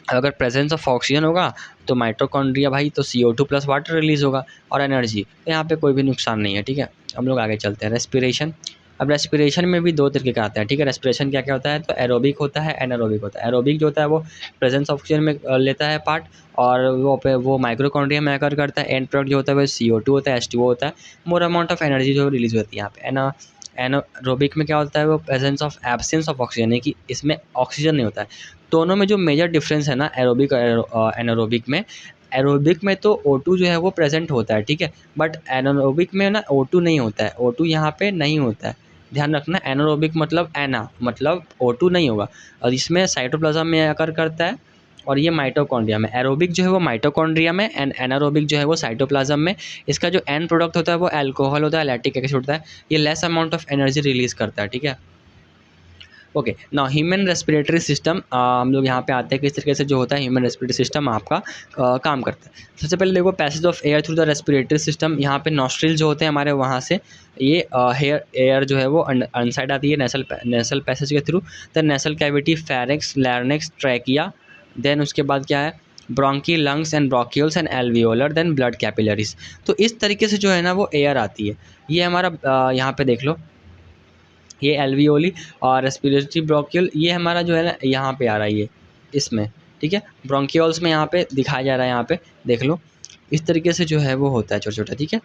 अगर प्रेजेंस ऑफ ऑक्सीजन होगा तो माइटोकॉन्ड्रिया भाई तो CO2 प्लस वाटर रिलीज़ होगा और एनर्जी, तो यहाँ पे कोई भी नुकसान नहीं है, ठीक है। हम लोग आगे चलते हैं। रेस्पिरेशन, अब रेस्पिरेशन में भी दो तरीके का आता है, ठीक है। रेस्पिरेशन क्या क्या होता है, तो एरोबिक होता है, एनारोबिक होता है। एरोबिक जो होता है वो प्रेजेंस ऑफ ऑक्सीजन में लेता है पार्ट, और वो माइक्रोकॉन्ड्रिया में आकर करता है। एंड प्रोडक्ट जो होता है वो CO2 होता है, H2O होता है। मोर अमाउंट ऑफ एनर्जी जो रिलीज होती है यहाँ पे। एनारोबिक में क्या होता है, वो presence of absence of oxygen है, कि इसमें ऑक्सीजन नहीं होता है। दोनों में जो मेजर डिफरेंस है ना एरोबिक और एनारोबिक में, एरोबिक में तो O2 जो है वो प्रेजेंट होता है, ठीक है। बट एनारोबिक में ना O2 नहीं होता है, O2 यहाँ पे नहीं होता है, ध्यान रखना। एनारोबिक मतलब मतलब O2 नहीं होगा, और इसमें साइटोप्लाज्म में आकर करता है, और ये माइटोकॉन्ड्रिया में। एरोबिक जो है वो माइटोकॉन्ड्रिया में, एंड एनारोबिक जो है वो साइटोप्लाज्म में। इसका जो एंड प्रोडक्ट होता है वो अल्कोहल होता है, लैक्टिक एसिड होता है। ये less amount of energy release करता है, ठीक है। Okay, now human respiratory system, हम लोग यहाँ पे आते हैं किस तरीके से जो होता है ह्यूमन रेस्पिरेटरी सिस्टम आपका काम करता है। सबसे पहले देखो passage of air through the respiratory system. यहाँ पे नॉस्ट्रिल जो होते हैं हमारे, वहाँ से ये एयर जो है वो अनसाइड आती है नेसल पैसेज के थ्रू। Then nasal cavity, pharynx, larynx, trachea. देन उसके बाद क्या है, bronchi, lungs and bronchioles and alveolar, then blood capillaries. तो इस तरीके से जो है ना वो एयर आती है। ये हमारा यहाँ पे देख लो, ये एल्वियोली और रेस्पिरेटरी ब्रोंकियल, ये हमारा जो है ना यहाँ पे आ रहा है, ये इसमें, ठीक है। ब्रोंकियोल्स में यहाँ पे दिखाया जा रहा है, यहाँ पे देख लो। इस तरीके से जो है वो होता है छोटा छोटा, ठीक है।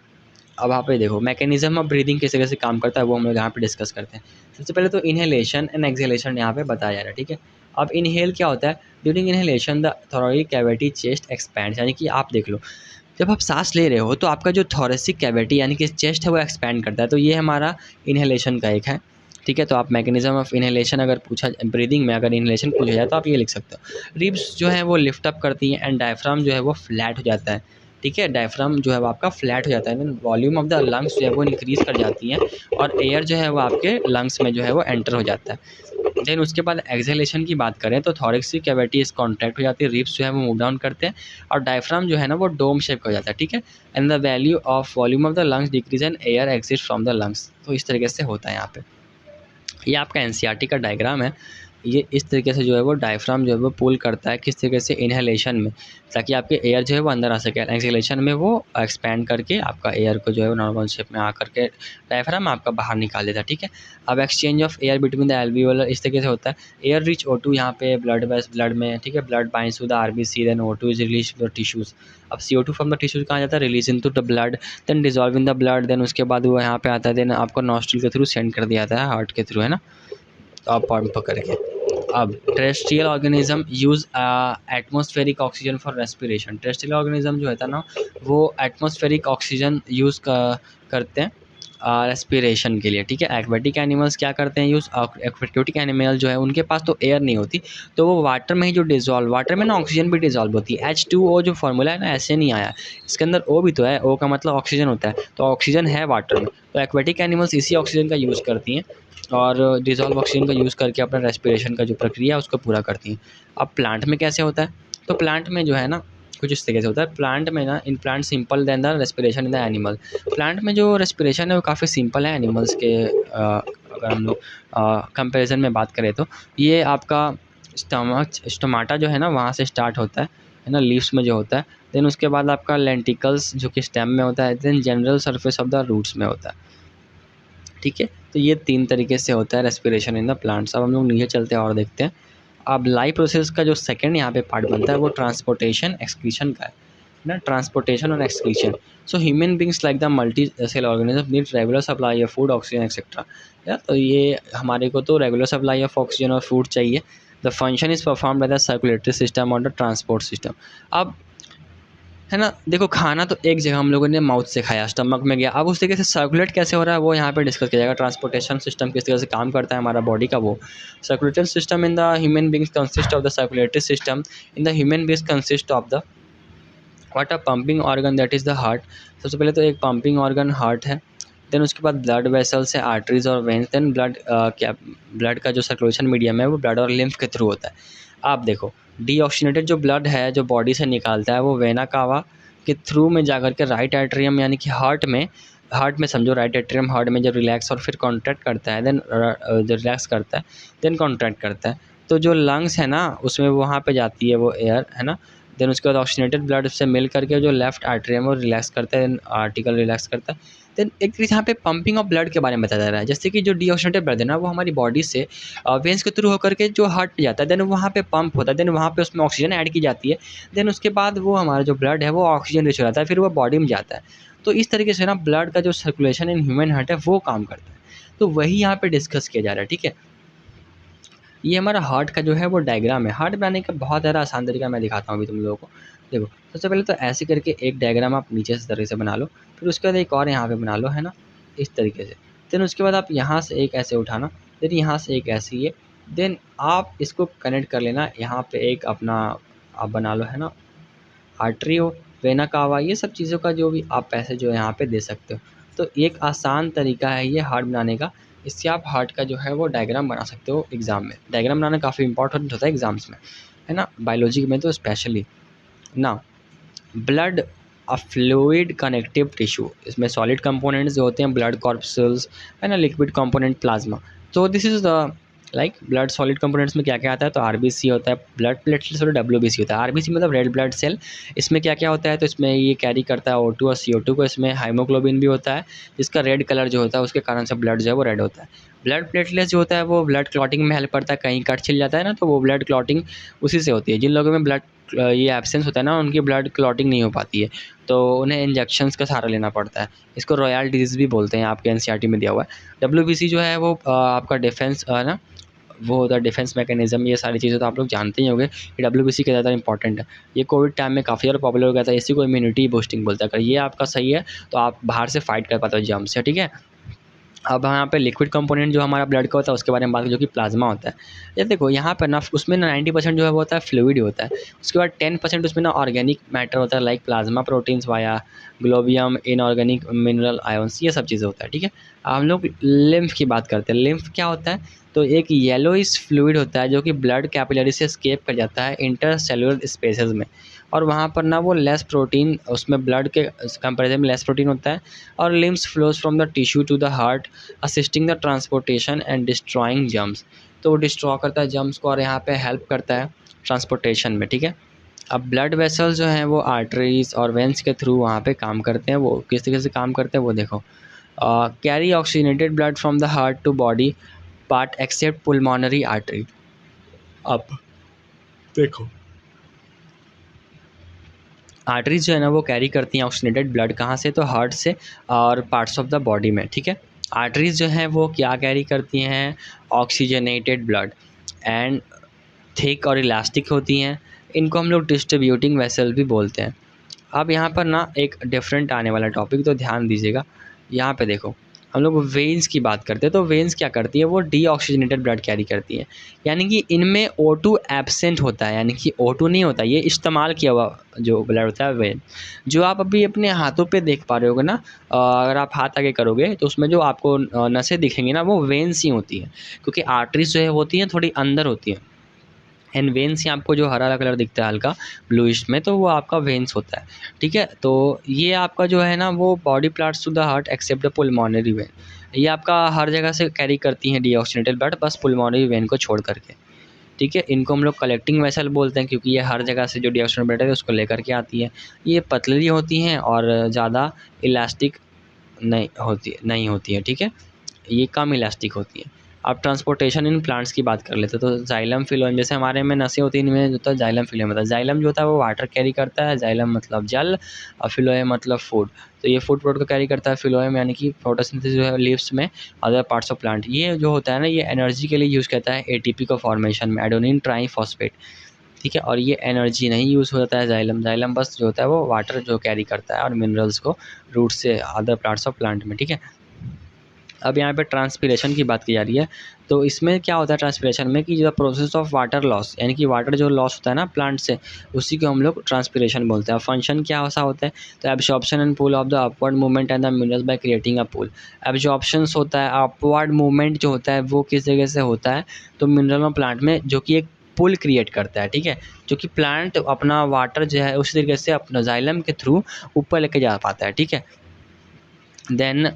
अब यहाँ पे देखो मैकेनिज्म ऑफ ब्रीदिंग किस तरह से काम करता है, वो हम लोग यहाँ पे डिस्कस करते हैं। सबसे पहले तो इनहेलेशन एंड एक्सहेलेशन यहाँ पे बताया जा रहा है, ठीक है। अब इनहेल क्या होता है, during inhalation the thoracic cavity chest expands, यानी कि आप देख लो जब आप सांस ले रहे हो तो आपका जो थोरैसिक कैविटी यानी कि चेस्ट है वो एक्सपैंड करता है। तो ये हमारा इनहेलेशन का एक है, ठीक है। तो आप मैकेनिज्म ऑफ इनहेलेशन अगर पूछा, ब्रीदिंग में अगर इनहेलेशन पूछा जाए तो आप ये लिख सकते हो। रिब्स जो है वो लिफ्ट अप करती हैं, एंड डायफ्राम जो है वो फ्लैट हो जाता है, ठीक है। डायफ्राम जो है वो आपका फ्लैट हो जाता है। Then volume of the lungs जो है वो इंक्रीज़ कर जाती हैं, और एयर जो है वो आपके लंग्स में जो है वो एंटर हो जाता है। देन उसके बाद एक्सहेलेशन की बात करें तो थोरैसिक कैविटी इस कॉन्ट्रैक्ट हो जाती है, रिब्स जो है वो मूव डाउन करते हैं, और डायफ्राम जो है ना वो डोम शेप हो जाता है, ठीक है। And the value of volume of the lungs decrease and air exit from the lungs. तो इस तरीके से होता है यहाँ पे। ये आपका एनसीईआरटी का डायग्राम है। ये इस तरीके से जो है वो डायफ्राम जो है वो पुल करता है किस तरीके से, इनहेलेशन में, ताकि आपके एयर जो है वो अंदर आ सके। एक्सहेलेशन में वो एक्सपैंड करके आपका एयर को जो है वो नॉर्मल शेप में आकर के डायफ्राम आपका बाहर निकाल देता है, ठीक है। अब exchange of air between the alveolar इस तरीके से होता है। एयर रिच O2 यहाँ पे ब्लड में, ठीक है, blood binds to the RBC, then O2 is release to the tissues. अब CO2 फ्रॉम द टिश्यूज़ कहाँ जाता है, release into the blood, then dissolve in the blood, then उसके बाद वो यहाँ पे आता है, देन आपको नॉस्ट्रिल के थ्रू सेंड कर दिया जाता है, हार्ट के थ्रू, है ना, आप पंप करके। अब terrestrial organism use atmospheric oxygen for respiration. Terrestrial organism जो होता है ना वो एटमॉस्फेरिक ऑक्सीजन यूज़ करते हैं रेस्पिरेशन के लिए, ठीक है। एक्वेटिक एनिमल्स क्या करते हैं यूज़, एक्वेटिक एनिमल जो है उनके पास तो एयर नहीं होती, तो वो वाटर में ही जो डिजॉल्व, वाटर में ना ऑक्सीजन भी डिजॉल्व होती है। H2O जो फार्मूला है ना ऐसे नहीं आया, इसके अंदर O भी तो है, O का मतलब ऑक्सीजन होता है, तो ऑक्सीजन है वाटर में। तो एक्वेटिक एनिमल्स इसी ऑक्सीजन का यूज़ करती हैं, और डिजॉल्व ऑक्सीजन का यूज़ करके अपना रेस्पिरेशन का जो प्रक्रिया है उसको पूरा करती हैं। अब प्लांट में कैसे होता है, तो प्लांट में जो है ना कुछ इस तरीके से होता है। प्लांट में ना, in plant simple than the respiration in the animal. Plant में जो रेस्पिरेशन है वो काफ़ी सिंपल है एनिमल्स के अगर हम लोग कंपैरिजन में बात करें तो। ये आपका स्टोमाटा जो है ना वहाँ से स्टार्ट होता है ना, लीव्स में जो होता है। देन उसके बाद आपका लेंटिकल्स जो कि स्टेम में होता है। Then general surface of the roots में होता है, ठीक है। तो ये 3 तरीके से होता है रेस्पिरेशन इन द प्लांट्स। अब हम लोग नीचे चलते हैं और देखते हैं। अब लाइफ प्रोसेस का जो सेकंड यहाँ पे पार्ट बनता है वो ट्रांसपोर्टेशन एक्सक्रीशन का है ना, ट्रांसपोर्टेशन और excretion. So human beings like the multi cell organism need regular supply of food, oxygen etcetera. या तो ये हमारे को तो रेगुलर सप्लाई ऑफ ऑक्सीजन और फूड चाहिए। The function is perform by the circulatory system और द ट्रांसपोर्ट सिस्टम। अब है ना, देखो खाना तो एक जगह हम लोगों ने माउथ से खाया, स्टमक में गया। अब उस तरीके से सर्कुलेट कैसे हो रहा है वो यहाँ पे डिस्कस किया जाएगा। ट्रांसपोर्टेशन सिस्टम किस तरह से काम करता है हमारा बॉडी का वो। Circulatory system in the human beings consist of the circulatory system in the human beings consist of the what a pumping organ that is the heart. सबसे पहले तो एक पंपिंग ऑर्गन हार्ट है। देन उसके बाद blood vessels है, arteries और veins. Then blood का जो सर्कुलेशन मीडियम है वो ब्लड और लिम्फ के थ्रू होता है। आप देखो डीऑक्सीजनेटेड जो ब्लड है जो बॉडी से निकालता है वो वेना कावा के थ्रू में जाकर के राइट एट्रियम यानी कि हार्ट में समझो, राइट एट्रियम हार्ट में जब रिलैक्स और फिर कॉन्ट्रैक्ट करता है, देन जब रिलैक्स करता है देन कॉन्ट्रैक्ट करता है, तो जो लंग्स है ना उसमें वहाँ पे जाती है वो एयर, है ना। देन उसके बाद ऑक्सीजनेटेड ब्लड से मिल करके जो लेफ्ट आर्टरियम वो रिलैक्स करता है, आर्टिकल रिलैक्स करता है। देन एक चीज़ यहाँ पे पंपिंग ऑफ ब्लड के बारे में बताया जा रहा है। जैसे कि जो डीऑक्सीजनेटेड ब्लड है ना वो हमारी बॉडी से वेंस के थ्रू होकर के जो हार्ट पे जाता है, देन वहाँ पे पंप होता है, देन वहाँ पे उसमें ऑक्सीजन ऐड की जाती है। देन उसके बाद वो हमारा जो ब्लड है वो ऑक्सीजन रिच हो जाता है, फिर वो बॉडी में जाता है। तो इस तरीके से ना ब्लड का जो सर्कुलेशन इन ह्यूमन हार्ट है वो काम करता है। तो वही यहाँ पे डिस्कस किया जा रहा है, ठीक है। ये हमारा हार्ट का जो है वो डायग्राम है। हार्ट बनाने का बहुत ज़्यादा आसान तरीका मैं दिखाता हूँ अभी तुम लोगों को। देखो सबसे पहले तो ऐसे करके एक डायग्राम आप नीचे से तरीके से बना लो, फिर उसके बाद एक और यहाँ पे बना लो, है ना, इस तरीके से। देन उसके बाद आप यहाँ से एक ऐसे उठाना, देन यहाँ से एक ऐसे ये, देन आप इसको कनेक्ट कर लेना। यहाँ पे एक अपना आप बना लो, है ना, आर्टरी हो, वेना कावा, ये सब चीज़ों का जो भी आप पैसे जो यहाँ पे दे सकते हो। तो एक आसान तरीका है ये हार्ट बनाने का। इससे आप हार्ट का जो है वो डायग्राम बना सकते हो एग्ज़ाम में। डायग्राम बनाना काफ़ी इंपॉर्टेंट होता है एग्ज़ाम्स में, है ना, बायोलॉजी में तो स्पेशली ना। ब्लड अ फ्लूइड कनेक्टिव टिश्यू, इसमें सॉलिड कंपोनेंट्स जो होते हैं ब्लड कॉर्पसूल्स, है ना, लिक्विड कंपोनेंट प्लाज्मा। तो this is the like blood solid components में क्या क्या आता है, तो आरबीसी होता है, ब्लड प्लेटलेट्स और डब्ल्यूबीसी होता है। आरबीसी मतलब रेड ब्लड सेल, इसमें क्या क्या होता है, तो इसमें ये कैरी करता है O2 और CO2 को। इसमें हाइमोग्लोबिन भी होता है जिसका रेड कलर जो होता है उसके कारण से ब्लड जो है वो रेड होता है। ब्लड प्लेटलेट्स जो होता है वो ब्लड क्लॉटिंग में हेल्प करता है, कहीं कट छिल जाता है ना तो वो ब्लड क्लॉटिंग उसी से होती है। जिन लोगों में ब्लड ये एब्सेंस होता है ना उनकी ब्लड क्लॉटिंग नहीं हो पाती है, तो उन्हें इंजेक्शंस का सहारा लेना पड़ता है। इसको रॉयल डिजीज़ भी बोलते हैं, आपके एनसीईआरटी में दिया हुआ है। डब्ल्यूबीसी जो है वो आपका डिफेंस ना, वो होता है डिफेंस मैकेनिज्म। ये सारी चीज़ें तो आप लोग जानते ही होंगे कि डब्ल्यूबीसी का ज़्यादा इंपॉर्टेंट है। ये कोविड टाइम में काफ़ी ज़्यादा पॉपुलर हो गया था। इसी को इम्यूनिटी बूस्टिंग बोलता है। अगर ये आपका सही है तो आप बाहर से फाइट कर पाते हो जर्म से, ठीक है। अब यहाँ पे लिक्विड कंपोनेंट जो हमारा ब्लड का होता है उसके बारे में बात करें, जो कि प्लाज्मा होता है। ये देखो यहाँ पर ना उसमें ना 90% जो है वो होता है फ्लूइड होता है। उसके बाद 10% उसमें ना ऑर्गेनिक मैटर होता है, like plasma proteins via globulin, inorganic mineral ions, ये सब चीज़ें होता है, ठीक है। हम लोग लिम्फ की बात करते हैं। लिम्फ क्या होता है, तो एक येलोइश फ्लूइड होता है जो कि ब्लड कैपिलरी से एस्केप कर जाता है इंटरसेलुलर स्पेसेस में, और वहाँ पर ना वो लेस प्रोटीन, उसमें ब्लड के कंपेरिजन में लेस प्रोटीन होता है। और lymph flows from the tissue to the heart assisting the transportation and destroying germs. तो वो डिस्ट्रॉ करता है जर्म्स को और यहाँ पे हेल्प करता है ट्रांसपोर्टेशन में, ठीक है। अब ब्लड वेसल्स जो हैं वो आर्टरीज और वेंस के थ्रू वहाँ पे काम करते हैं। वो किस तरीके से काम करते हैं वो देखो। Carry oxygenated blood from the heart to body part except pulmonary artery. अब देखो आर्टरीज जो है ना वो कैरी करती हैं ऑक्सीजनेटेड ब्लड, कहाँ से, तो हार्ट से और पार्ट्स ऑफ द बॉडी में, ठीक है। आर्टरीज जो हैं वो क्या कैरी करती हैं, ऑक्सीजनेटेड ब्लड, एंड थिक और इलास्टिक होती हैं। इनको हम लोग डिस्ट्रीब्यूटिंग वेसल भी बोलते हैं। अब यहाँ पर ना एक डिफरेंट आने वाला टॉपिक, तो ध्यान दीजिएगा। यहाँ पे देखो हम लोग वेन्स की बात करते हैं, तो वेन्स क्या करती है, वो डीऑक्सीजनेटेड ब्लड कैरी करती हैं। यानी कि इनमें O2 एब्सेंट होता है, यानी कि O2 नहीं होता, ये इस्तेमाल किया हुआ जो ब्लड होता है वेन। जो आप अभी अपने हाथों पे देख पा रहे होगे ना, अगर आप हाथ आगे करोगे तो उसमें जो आपको नसें दिखेंगी ना वो वेन्स ही होती हैं, क्योंकि आर्टरीज जो है होती हैं थोड़ी अंदर होती हैं। एंड वेन्स ही आपको जो हरा कलर दिखता है हल्का ब्लूइश में, तो वो आपका वेन्स होता है, ठीक है। तो ये आपका जो है ना वो body parts to the heart except the pulmonary vein, ये आपका हर जगह से कैरी करती हैं डीऑक्सीजनेटेड ब्लड, बस पुलमोनरी वेन को छोड़ करके, ठीक है। इनको हम लोग कलेक्टिंग वेसल बोलते हैं क्योंकि ये हर जगह से जो डीऑक्सीजनेटेड ब्लड है उसको लेकर के आती है। ये पतली होती हैं और ज़्यादा इलास्टिक नहीं होती है, ठीक है। ये कम इलास्टिक होती है। अब ट्रांसपोर्टेशन इन प्लांट्स की बात कर लेते हैं, तो जाइलम फिलोएम, जैसे हमारे में नसें होती हैं, इनमें जो होता है जाइलम फिलोएम होता है। जाइलम जो होता है वो वाटर कैरी करता है, जाइलम मतलब जल और फिलोएम मतलब फूड, तो ये फूड प्रोडक्ट को कैरी करता है। फिलोएम यानी कि फोटोसिंथेसिस जो है लीव्स में, अदर पार्ट्स ऑफ प्लांट। ये जो होता है ना ये एनर्जी के लिए यूज़ करता है एटीपी को फॉर्मेशन में, एडोनिन ट्राईफॉस्फेट, ठीक है। और ये एनर्जी नहीं यूज़ होता है जाइलम बस जो होता है वो वाटर जो कैरी करता है और मिनरल्स को रूट से अदर पार्ट्स ऑफ प्लांट में, ठीक है। अब यहाँ पे ट्रांसपिरेशन की बात की जा रही है, तो इसमें क्या होता है ट्रांसपिरेशन में कि जो प्रोसेस ऑफ वाटर लॉस, यानी कि वाटर जो लॉस होता है ना प्लांट से, उसी को हम लोग ट्रांसपिरेशन बोलते हैं। फंक्शन क्या ऐसा होता है, तो absorption and pull of the upward movement and the minerals by creating a pull. Absorptions होता है, अपवर्ड मूवमेंट जो होता है वो किस जगह से होता है, तो मिनरल और प्लांट में, जो कि एक पुल क्रिएट करता है, ठीक है। जो कि प्लांट अपना वाटर जो है उसी तरीके से अपना जाइलम के थ्रू ऊपर लेके जा पाता है, ठीक है। देन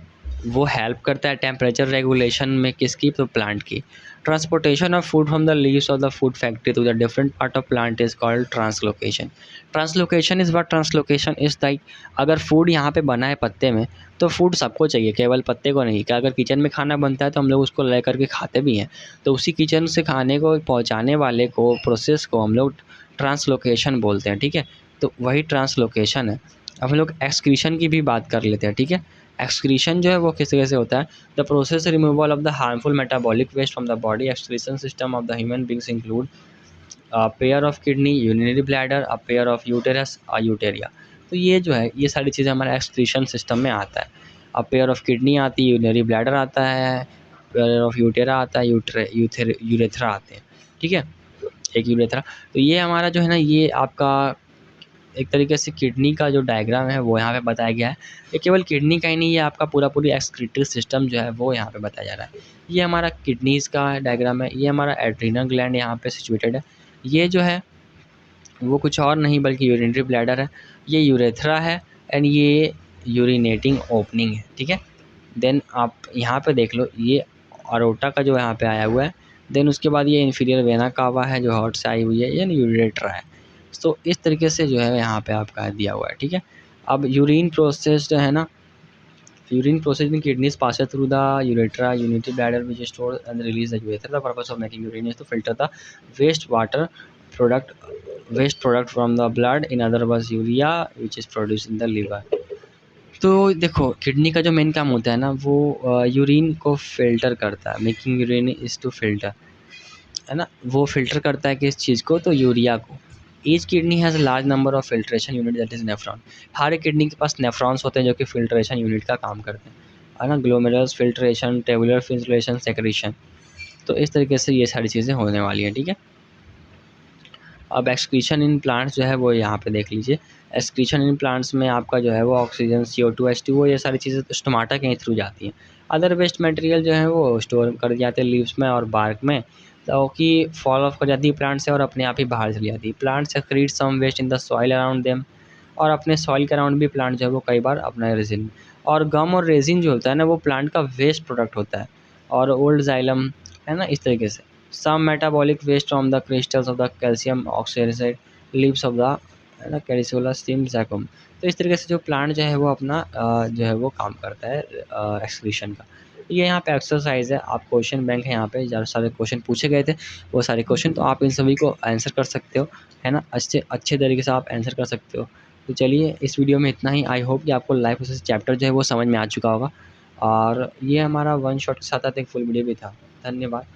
वो हेल्प करता है टेम्परेचर रेगुलेशन में, किसकी, तो प्लांट की। Transportation of food from the leaves of the food factory to the different part of plant is called translocation. Translocation is what, translocation is like, अगर फूड यहाँ पे बना है पत्ते में, तो फूड सबको चाहिए, केवल पत्ते को नहीं। क्या अगर किचन में खाना बनता है तो हम लोग उसको ले करके खाते भी हैं, तो उसी किचन से खाने को पहुँचाने वाले को, प्रोसेस को हम लोग ट्रांसलोकेशन बोलते हैं, ठीक है। तो वही ट्रांसलोकेशन है। अब हम लोग एक्सक्रीशन की भी बात कर लेते हैं, ठीक है। एक्सक्रीशन जो है वो किस तरह से होता है, the process removal of the harmful metabolic waste from the body. Excretion system of the human beings include a pair of kidney, urinary bladder, a pair of uterus, a urethra. तो ये जो है ये सारी चीज़ें हमारे एक्सक्रीशन सिस्टम में आता है। अ पेयर ऑफ किडनी आती है, यूरिनरी ब्लैडर आता है, पेयर ऑफ यूटेरा आता है, यूरेथ्रा आते हैं, ठीक है, एक यूरेथ्रा। तो ये हमारा जो है ना ये आपका एक तरीके से किडनी का जो डायग्राम है वो यहाँ पे बताया गया है। ये केवल किडनी का ही नहीं, ये आपका पूरी एक्सक्रीटरी सिस्टम जो है वो यहाँ पे बताया जा रहा है। ये हमारा किडनीज़ का डायग्राम है, ये हमारा एड्रीनल ग्लैंड यहाँ पे सिचुएटेड है। ये जो है वो कुछ और नहीं बल्कि यूरिनरी ब्लैडर है, ये यूरेथ्रा है, एंड ये यूरिनेटिंग ओपनिंग है, ठीक है। देन आप यहाँ पे देख लो, ये अरोटा का जो यहाँ पे आया हुआ है। देन उसके बाद ये इन्फीरियर वेना कावा है जो हार्ट से आई हुई है, ये यूरेट्रा है। तो इस तरीके से जो है यहाँ पे आपका दिया हुआ है, ठीक है। अब यूरिन प्रोसेस जो है ना, urine process in kidneys pass through the urethra, unity bladder which store and release the urethra. The purpose of making urine is to filter the waste water product waste product from the blood, in other words urea which is produce in the liver. तो देखो kidney का जो main काम होता है ना वो urine को फ़िल्टर करता है, making urine is to filter, है ना। वो फ़िल्टर करता है किस चीज़ को, तो यूरिया को। Each kidney has large number of filtration unit that is nephron. हर एक किडनी के पास नेफ्रॉन्स होते हैं जो कि फ़िल्ट्रेशन यूनिट का काम करते हैं, है ना। Glomerulus filtration, tubular filtration, secretion. तो इस तरीके से ये सारी चीज़ें होने वाली हैं, ठीक है। अब एक्सक्रीशन इन प्लांट्स जो है वो यहाँ पे देख लीजिए। एक्सक्रीशन इन प्लांट्स में आपका जो है वो ऑक्सीजन, CO2, H2O, ये सारी चीज़ें तो स्टोमाटा के ही थ्रू जाती हैं। अदर वेस्ट मटेरियल जो है वो स्टोर कर जाते हैं लीव्स में और बार्क में, तो कि फॉल ऑफ कर जाती है प्लांट से और अपने आप ही बाहर चली जाती है। Plants excrete some waste in the soil around them, और अपने सॉइल के अराउंड भी प्लांट जो है वो कई बार अपना रेजिन, और गम और रेजिन जो होता है ना वो प्लांट का वेस्ट प्रोडक्ट होता है, और ओल्ड जाइलम, है ना, इस तरीके से। Some metabolic waste from the crystals of the calcium oxide leaves of the, है ना, कैरिसोला स्टीम जैकम। तो इस तरीके से जो प्लांट जो है वो अपना जो है वो काम करता है एक्सक्रीशन का। ये यहाँ पे एक्सरसाइज है, आप क्वेश्चन बैंक है, यहाँ पे ज़्यादा सारे क्वेश्चन पूछे गए थे, वो सारे क्वेश्चन, तो आप इन सभी को आंसर कर सकते हो, है ना, अच्छे तरीके से आप आंसर कर सकते हो। तो चलिए इस वीडियो में इतना ही। आई होप कि आपको लाइफ प्रोसेस चैप्टर जो है वो समझ में आ चुका होगा, और ये हमारा वन शॉट के साथ साथ एक फुल वीडियो भी था। धन्यवाद।